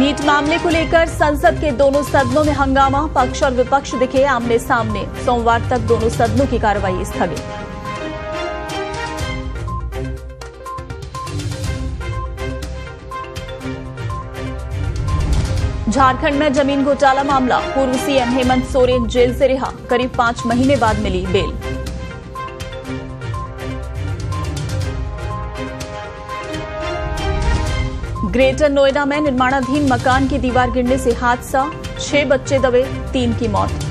NEET मामले को लेकर संसद के दोनों सदनों में हंगामा, पक्ष और विपक्ष दिखे आमने सामने। सोमवार तक दोनों सदनों की कार्रवाई स्थगित। झारखंड में जमीन घोटाला मामला, पूर्व सीएम हेमंत सोरेन जेल से रिहा, करीब 5 महीने बाद मिली बेल। ग्रेटर नोएडा में निर्माणाधीन मकान की दीवार गिरने से हादसा, 6 बच्चे दबे, 3 की मौत।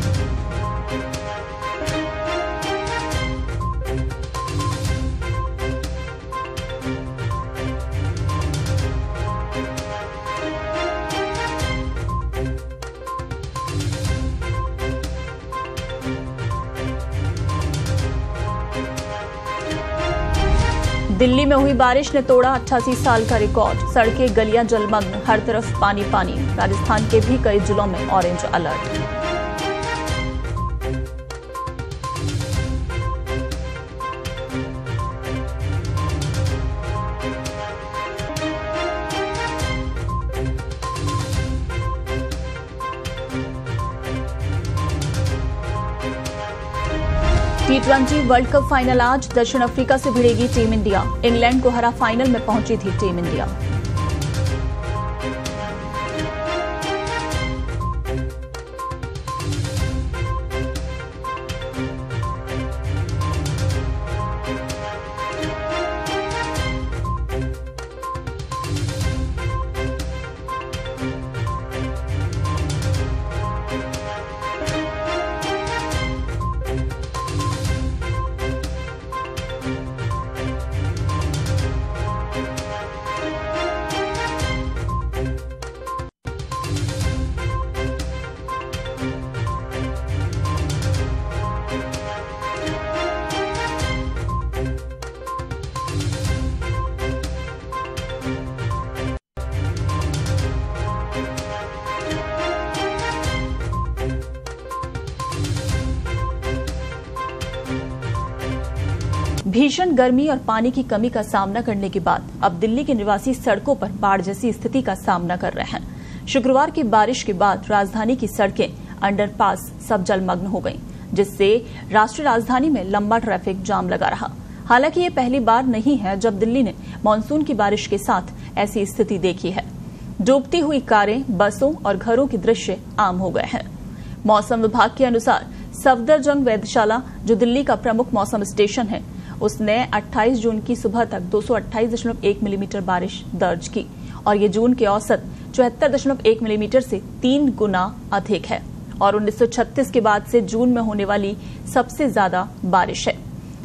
दिल्ली में हुई बारिश ने तोड़ा 88 साल का रिकॉर्ड, सड़कें गलियां जलमग्न, हर तरफ पानी पानी। राजस्थान के भी कई जिलों में orange alert. T20 world cup final आज, दक्षिण अफ्रीका से भिड़ेगी टीम इंडिया। इंग्लैंड को हरा फाइनल में पहुंची थी टीम इंडिया। भीषण गर्मी और पानी की कमी का सामना करने के बाद अब दिल्ली के निवासी सड़कों पर बाढ़ जैसी स्थिति का सामना कर रहे हैं। शुक्रवार की बारिश के बाद राजधानी की सड़कें, अंडरपास सब जलमग्न हो गईं, जिससे राष्ट्रीय राजधानी में लंबा ट्रैफिक जाम लगा रहा। हालांकि ये पहली बार नहीं है जब दिल्ली ने मानसून की बारिश के साथ ऐसी स्थिति देखी है। डूबती हुई कारें, बसों और घरों के दृश्य आम हो गए हैं। मौसम विभाग के अनुसार सफदरजंग वेधशाला, जो दिल्ली का प्रमुख मौसम स्टेशन है, उसने 28 जून की सुबह तक 228.1 मिलीमीटर बारिश दर्ज की और ये जून के औसत 74.1 मिलीमीटर से 3 गुना अधिक है और 1936 के बाद से जून में होने वाली सबसे ज्यादा बारिश है।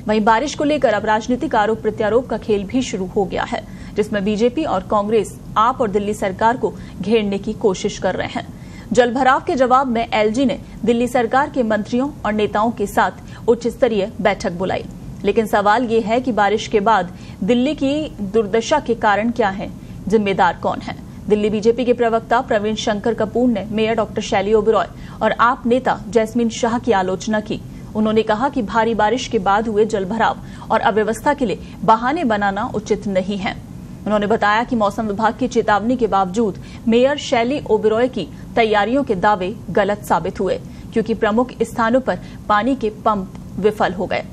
वहीं बारिश को लेकर अब राजनीतिक आरोप प्रत्यारोप का खेल भी शुरू हो गया है, जिसमें बीजेपी और कांग्रेस आप और दिल्ली सरकार को घेरने की कोशिश कर रहे हैं। जलभराव के जवाब में एलजी ने दिल्ली सरकार के मंत्रियों और नेताओं के साथ उच्च स्तरीय बैठक बुलाई, लेकिन सवाल ये है कि बारिश के बाद दिल्ली की दुर्दशा के कारण क्या है, जिम्मेदार कौन है। दिल्ली बीजेपी के प्रवक्ता प्रवीण शंकर कपूर ने मेयर डॉक्टर शैली ओबेरॉय और आप नेता जैस्मीन शाह की आलोचना की। उन्होंने कहा कि भारी बारिश के बाद हुए जलभराव और अव्यवस्था के लिए बहाने बनाना उचित नहीं है। उन्होंने बताया कि मौसम विभाग की चेतावनी के बावजूद मेयर शैली ओबेरॉय की तैयारियों के दावे गलत साबित हुए, क्योंकि प्रमुख स्थानों पर पानी के पंप विफल हो गए।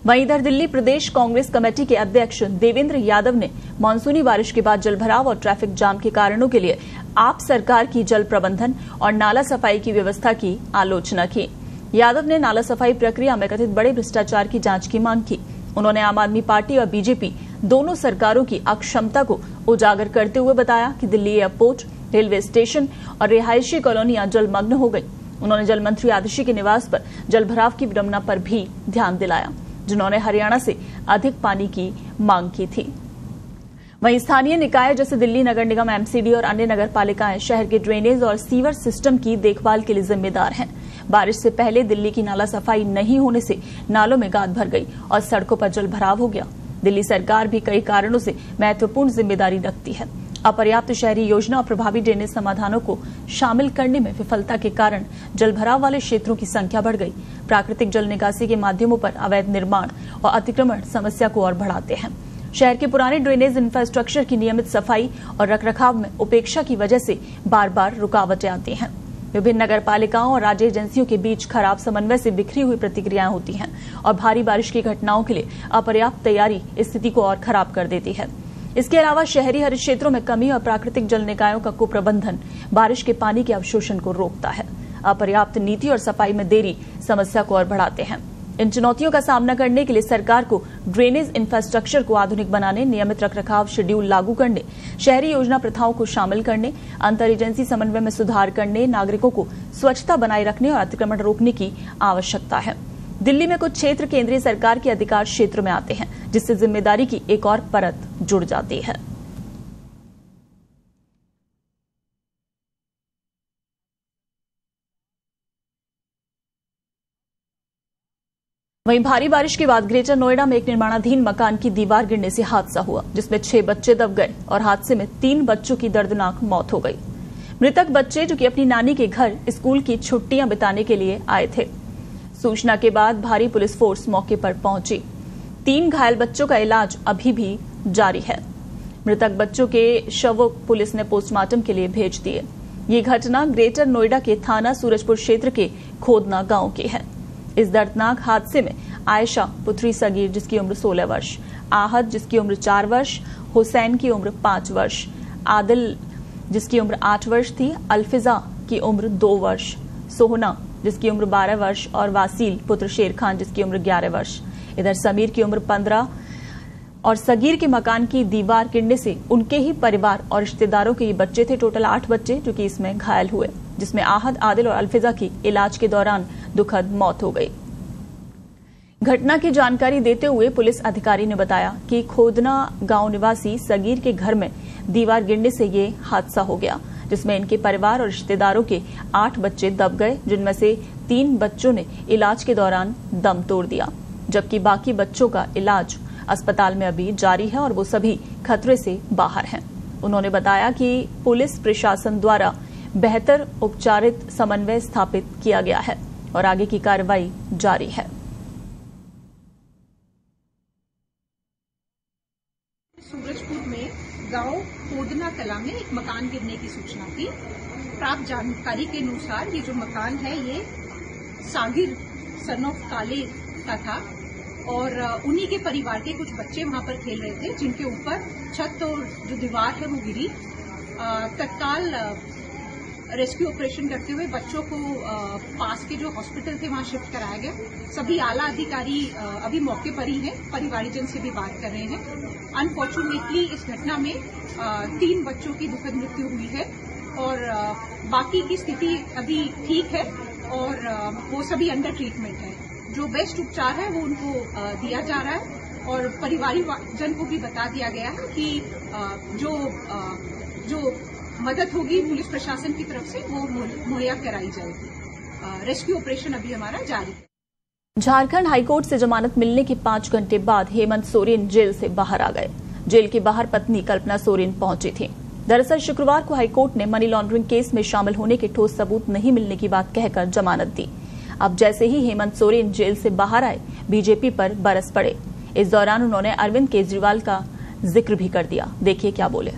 वहीं इधर दिल्ली प्रदेश कांग्रेस कमेटी के अध्यक्ष देवेंद्र यादव ने मानसूनी बारिश के बाद जलभराव और ट्रैफिक जाम के कारणों के लिए आप सरकार की जल प्रबंधन और नाला सफाई की व्यवस्था की आलोचना की। यादव ने नाला सफाई प्रक्रिया में कथित बड़े भ्रष्टाचार की जांच की मांग की। उन्होंने आम आदमी पार्टी और बीजेपी दोनों सरकारों की अक्षमता को उजागर करते हुए बताया कि दिल्ली एयरपोर्ट, रेलवे स्टेशन और रिहायशी कॉलोनियां जलमग्न हो गई। उन्होंने जल मंत्री आतिशी के निवास पर जलभराव की विडंबना पर भी ध्यान दिलाया, जिन्होंने हरियाणा से अधिक पानी की मांग की थी। वहीं स्थानीय निकाय जैसे दिल्ली नगर निगम, एमसीडी और अन्य नगर पालिकाएं शहर के ड्रेनेज और सीवर सिस्टम की देखभाल के लिए जिम्मेदार हैं। बारिश से पहले दिल्ली की नाला सफाई नहीं होने से नालों में गाद भर गई और सड़कों पर जल भराव हो गया। दिल्ली सरकार भी कई कारणों से महत्वपूर्ण जिम्मेदारी रखती है। अपर्याप्त शहरी योजना और प्रभावी ड्रेनेज समाधानों को शामिल करने में विफलता के कारण जलभराव वाले क्षेत्रों की संख्या बढ़ गई। प्राकृतिक जल निकासी के माध्यमों पर अवैध निर्माण और अतिक्रमण समस्या को और बढ़ाते हैं। शहर के पुराने ड्रेनेज इंफ्रास्ट्रक्चर की नियमित सफाई और रखरखाव में उपेक्षा की वजह से बार बार रुकावटें आती हैं। विभिन्न नगर पालिकाओं और राज्य एजेंसियों के बीच खराब समन्वय से बिखरी हुई प्रतिक्रियाएं होती हैं और भारी बारिश की घटनाओं के लिए अपर्याप्त तैयारी स्थिति को और खराब कर देती है। इसके अलावा शहरी हरित क्षेत्रों में कमी और प्राकृतिक जल निकायों का कुप्रबंधन बारिश के पानी के अवशोषण को रोकता है। अपर्याप्त नीति और सफाई में देरी समस्या को और बढ़ाते हैं। इन चुनौतियों का सामना करने के लिए सरकार को ड्रेनेज इंफ्रास्ट्रक्चर को आधुनिक बनाने, नियमित रखरखाव शेड्यूल लागू करने, शहरी योजना प्रथाओं को शामिल करने, अंतर एजेंसी समन्वय में सुधार करने, नागरिकों को स्वच्छता बनाए रखने और अतिक्रमण रोकने की आवश्यकता है। दिल्ली में कुछ क्षेत्र केंद्रीय सरकार के अधिकार क्षेत्र में आते हैं, जिससे जिम्मेदारी की एक और परत जुड़ जाती है। वहीं भारी बारिश के बाद ग्रेटर नोएडा में एक निर्माणाधीन मकान की दीवार गिरने से हादसा हुआ, जिसमें 6 बच्चे दब गए और हादसे में 3 बच्चों की दर्दनाक मौत हो गई। मृतक बच्चे जो कि अपनी नानी के घर स्कूल की छुट्टियां बिताने के लिए आए थे। सूचना के बाद भारी पुलिस फोर्स मौके पर पहुंची। 3 घायल बच्चों का इलाज अभी भी जारी है। मृतक बच्चों के शव पुलिस ने पोस्टमार्टम के लिए भेज दिए। ये घटना ग्रेटर नोएडा के थाना सूरजपुर क्षेत्र के खोदना गांव की है। इस दर्दनाक हादसे में आयशा पुत्री सगीर जिसकी उम्र 16 वर्ष, आहत जिसकी उम्र 4 वर्ष, हुसैन की उम्र 5 वर्ष, आदिल जिसकी उम्र 8 वर्ष थी, अल्फिजा की उम्र 2 वर्ष, सोहना जिसकी उम्र 12 वर्ष और वासील पुत्र शेर खान जिसकी उम्र 11 वर्ष। इधर समीर की उम्र 15 और सगीर के मकान की दीवार गिरने से उनके ही परिवार और रिश्तेदारों के ये बच्चे थे। टोटल 8 बच्चे जो कि इसमें घायल हुए, जिसमें आहत आदिल और अल्फिजा की इलाज के दौरान दुखद मौत हो गई। घटना की जानकारी देते हुए पुलिस अधिकारी ने बताया कि खोदना गांव निवासी सगीर के घर में दीवार गिरने से ये हादसा हो गया, जिसमें इनके परिवार और रिश्तेदारों के 8 बच्चे दब गए, जिनमें से 3 बच्चों ने इलाज के दौरान दम तोड़ दिया, जबकि बाकी बच्चों का इलाज अस्पताल में अभी जारी है और वो सभी खतरे से बाहर हैं। उन्होंने बताया कि पुलिस प्रशासन द्वारा बेहतर उपचारित समन्वय स्थापित किया गया है और आगे की कार्रवाई जारी है। सूरजपुर में गांव खोदना कला में एक मकान गिरने की सूचना थी। प्राप्त जानकारी के अनुसार ये जो मकान है ये सागिर सन ऑफ काले का था और उन्हीं के परिवार के कुछ बच्चे वहां पर खेल रहे थे, जिनके ऊपर छत और जो दीवार है वो गिरी। तत्काल रेस्क्यू ऑपरेशन करते हुए बच्चों को पास के जो हॉस्पिटल थे वहां शिफ्ट कराया गया। सभी आला अधिकारी अभी मौके पर ही हैं, परिवारजन से भी बात कर रहे हैं। अनफॉर्चुनेटली इस घटना में 3 बच्चों की दुखद मृत्यु हुई है और बाकी की स्थिति अभी ठीक है और वो सभी अंडर ट्रीटमेंट है। जो बेस्ट उपचार है वो उनको दिया जा रहा है और परिवारजन को भी बता दिया गया है कि जो मदद होगी पुलिस प्रशासन की तरफ से वो मुहैया कराई जाएगी। रेस्क्यू ऑपरेशन अभी हमारा जारी है। झारखंड हाईकोर्ट से जमानत मिलने के 5 घंटे बाद हेमंत सोरेन जेल से बाहर आ गए। जेल के बाहर पत्नी कल्पना सोरेन पहुंची थी। दरअसल शुक्रवार को हाईकोर्ट ने मनी लॉन्ड्रिंग केस में शामिल होने के ठोस सबूत नहीं मिलने की बात कहकर जमानत दी। अब जैसे ही हेमंत सोरेन जेल से बाहर आए, बीजेपी पर बरस पड़े। इस दौरान उन्होंने अरविंद केजरीवाल का जिक्र भी कर दिया। देखिए क्या बोले।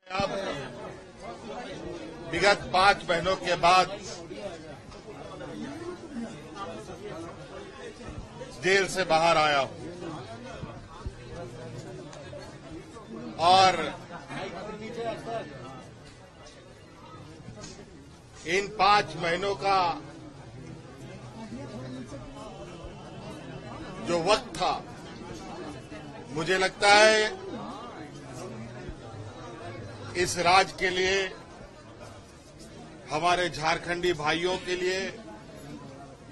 अब विगत 5 महीनों के बाद जेल से बाहर आया हूं और इन 5 महीनों का जो वक्त था, मुझे लगता है इस राज्य के लिए, हमारे झारखंडी भाइयों के लिए,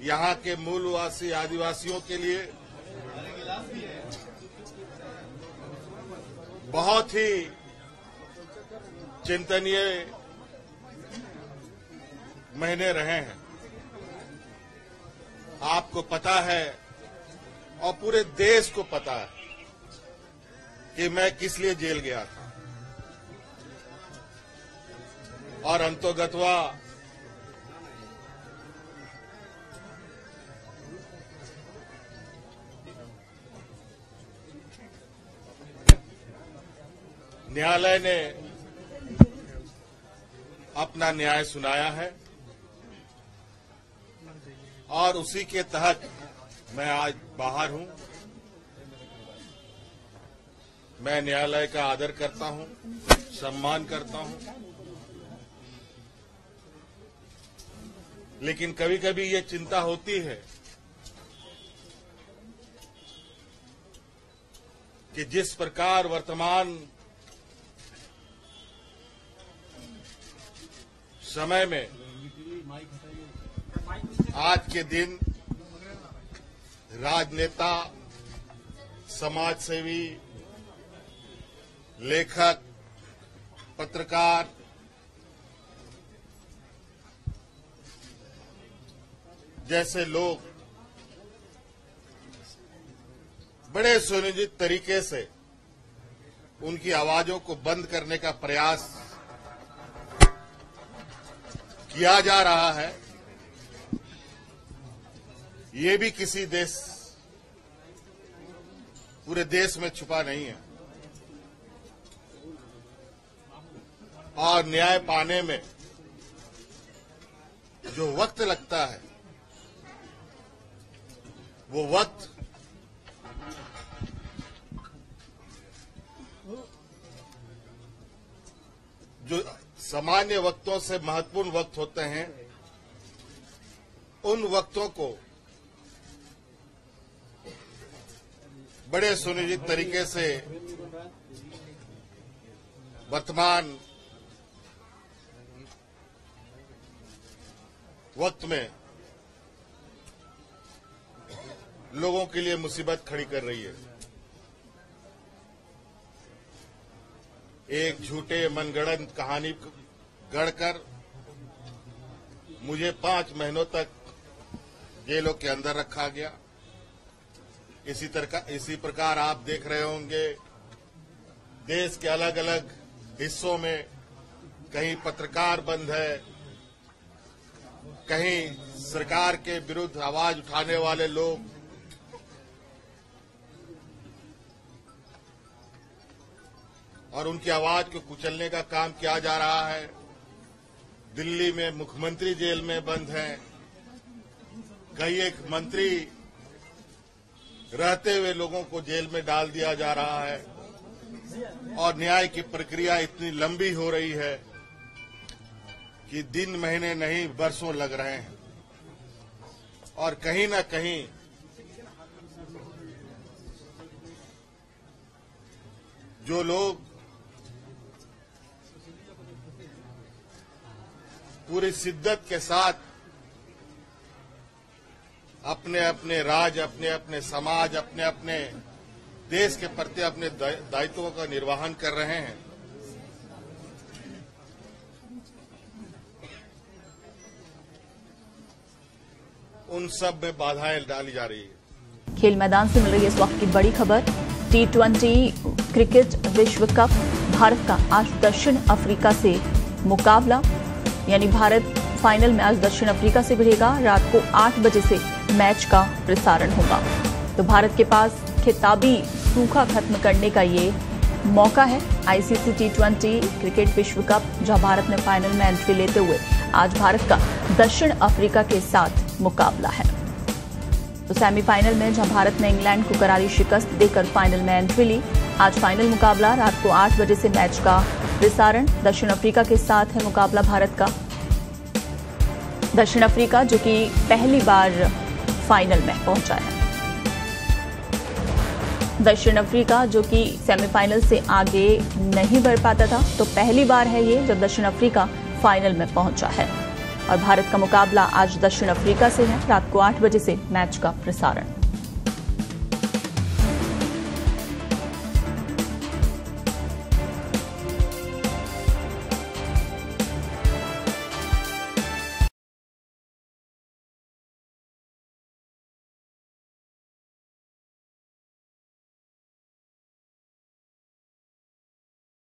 यहां के मूलवासी आदिवासियों के लिए बहुत ही चिंतनीय महीने रहे हैं। आपको पता है और पूरे देश को पता है कि मैं किस लिए जेल गया था और अंतोगत्वा न्यायालय ने अपना न्याय सुनाया है और उसी के तहत मैं आज बाहर हूं। मैं न्यायालय का आदर करता हूं, सम्मान करता हूं, लेकिन कभी कभी ये चिंता होती है कि जिस प्रकार वर्तमान समय में आज के दिन राजनेता, समाजसेवी, लेखक, पत्रकार जैसे लोग बड़े सुनियोजित तरीके से उनकी आवाजों को बंद करने का प्रयास किया जा रहा है। ये भी किसी देश, पूरे देश में छुपा नहीं है और न्याय पाने में जो वक्त लगता है वो वक्त जो सामान्य वक्तों से महत्वपूर्ण वक्त होते हैं, उन वक्तों को बड़े सुनियोजित तरीके से वर्तमान वक्त में लोगों के लिए मुसीबत खड़ी कर रही है। एक झूठे मनगढ़ंत कहानी गढ़कर मुझे 5 महीनों तक जेलों के अंदर रखा गया। इसी प्रकार आप देख रहे होंगे देश के अलग अलग हिस्सों में कहीं पत्रकार बंद है, कहीं सरकार के विरुद्ध आवाज उठाने वाले लोग और उनकी आवाज को कुचलने का काम किया जा रहा है। दिल्ली में मुख्यमंत्री जेल में बंद हैं, कई एक मंत्री रहते हुए लोगों को जेल में डाल दिया जा रहा है और न्याय की प्रक्रिया इतनी लंबी हो रही है कि दिन महीने नहीं वर्षों लग रहे हैं और कहीं न कहीं जो लोग पूरी शिद्दत के साथ अपने अपने राज्य, अपने अपने समाज, अपने अपने देश के प्रति अपने दायित्वों का निर्वहन कर रहे हैं, उन सब में बाधाएं डाली जा रही है। खेल मैदान से मिल रही है इस वक्त की बड़ी खबर। T20 क्रिकेट विश्व कप, भारत का आज दक्षिण अफ्रीका से मुकाबला, यानी भारत फाइनल में आज दक्षिण अफ्रीका से भिड़ेगा। रात को 8 बजे से मैच का प्रसारण होगा। तो भारत के पास खिताबी सूखा खत्म करने का ये मौका है। आईसीसी T20 क्रिकेट विश्व कप, जहां भारत ने फाइनल में एंट्री लेते हुए आज भारत का दक्षिण अफ्रीका के साथ मुकाबला है। तो सेमीफाइनल में जहां भारत ने इंग्लैंड को करारी शिकस्त देकर फाइनल में एंट्री ली, आज फाइनल मुकाबला रात को 8 बजे से मैच का प्रसारण। दक्षिण अफ्रीका के साथ है मुकाबला भारत का। दक्षिण अफ्रीका जो कि पहली बार फाइनल में पहुंचा है। दक्षिण अफ्रीका जो कि सेमीफाइनल से आगे नहीं बढ़ पाता था, तो पहली बार है ये जब दक्षिण अफ्रीका फाइनल में पहुंचा है। और भारत का मुकाबला आज दक्षिण अफ्रीका से है। रात को 8 बजे से मैच का प्रसारण।